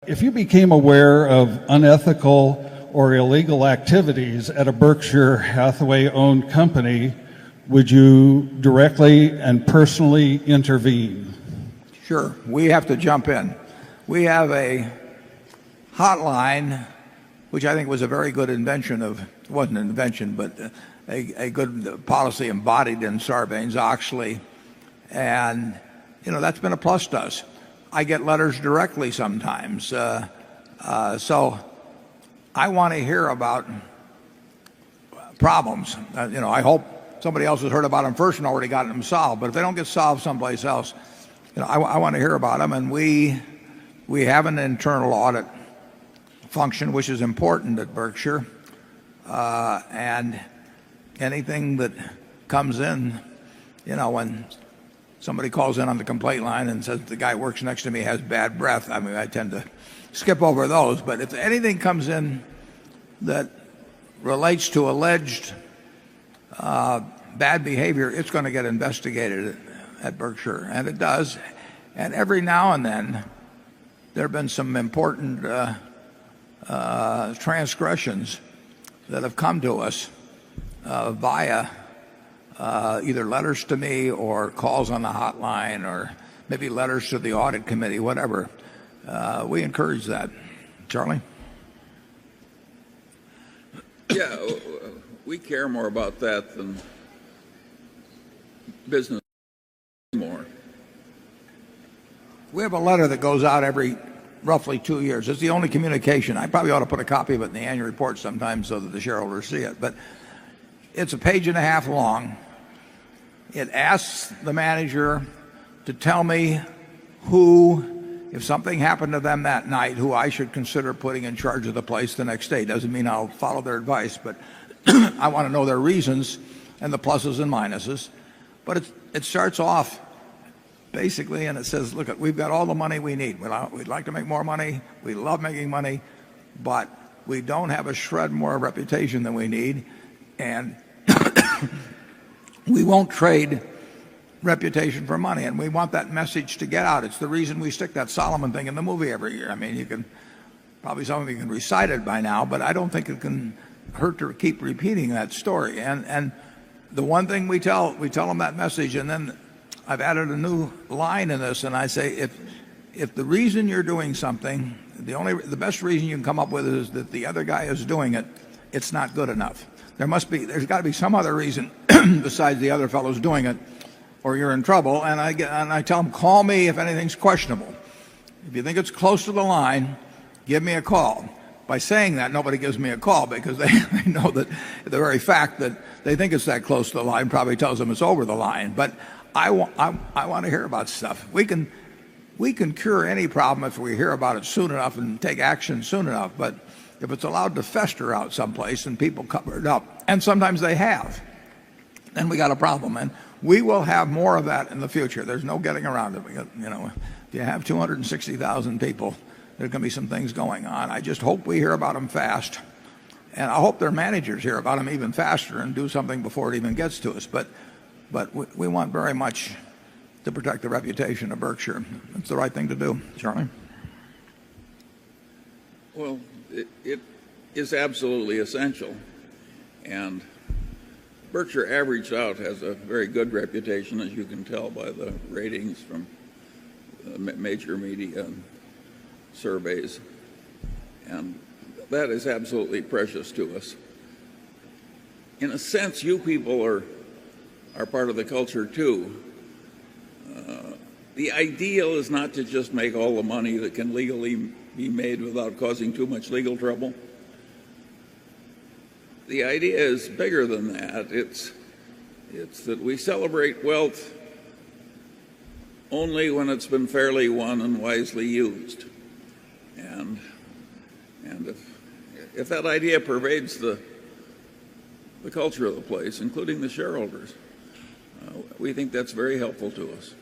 If you became aware of unethical or illegal activities at a Berkshire Hathaway-owned company, would you directly and personally intervene? Sure. We have to jump in. We have a hotline, which I think was a very good invention of, it wasn't an invention, but a good policy embodied in Sarbanes-Oxley. And, you know, that's been a plus to us. I get letters directly sometimes. So I want to hear about problems. You know, I hope somebody else has heard about them first and already gotten them solved. But if they don't get solved someplace else, you know, I want to hear about them. And we have an internal audit function, which is important at Berkshire. And anything that comes in, you know, when somebody calls in on the complaint line and says the guy who works next to me has bad breath, I mean, I tend to skip over those. But if anything comes in that relates to alleged bad behavior, it's going to get investigated at Berkshire, and it does. And every now and then, there have been some important transgressions that have come to us via either letters to me or calls on the hotline or maybe letters to the audit committee, whatever. We encourage that. Charlie? Yeah, we care more about that than business more. We have a letter that goes out every roughly 2 years. It's the only communication. I probably ought to put a copy of it in the annual report sometime so that the shareholders see it. But it's a page and a half long. It asks the manager to tell me who, if something happened to them that night, who I should consider putting in charge of the place the next day. Doesn't mean I'll follow their advice, but I want to know their reasons and the pluses and minuses. But it starts off basically, and it says, look, we've got all the money we need. We'd like to make more money. We love making money, but we don't have a shred more reputation than we need. And we won't trade reputation for money. And we want that message to get out. It's the reason we stick that Solomon thing in the movie every year. I mean, you can, probably some of you can recite it by now, but I don't think it can hurt to keep repeating that story. And the one thing we tell them that message, and then I've added a new line in this, and I say, if the reason you're doing something, the best reason you can come up with is that the other guy is doing it, it's not good enough. There's got to be some other reason besides the other fellow's doing it, or you're in trouble. And I tell them, call me if anything's questionable. If you think it's close to the line, give me a call. By saying that, nobody gives me a call because they know that the very fact that they think it's that close to the line probably tells them it's over the line. But I want to hear about stuff. We can cure any problem if we hear about it soon enough and take action soon enough. But if it's allowed to fester out someplace and people cover it up, and sometimes they have, then we got a problem. And we will have more of that in the future. There's no getting around it. You know, if you have 260,000 people, there's going to be some things going on. I just hope we hear about them fast. And I hope their managers hear about them even faster and do something before it even gets to us. But we want very much to protect the reputation of Berkshire. It's the right thing to do. Charlie? Well, it is absolutely essential. And Berkshire averaged out has a very good reputation, as you can tell by the ratings from major media surveys. And that is absolutely precious to us. In a sense, you people are part of the culture too. The ideal is not to just make all the money that can legally be made without causing too much legal trouble. The idea is bigger than that. It's that we celebrate wealth only when it's been fairly won and wisely used. And if that idea pervades the culture of the place, including the shareholders, we think that's very helpful to us.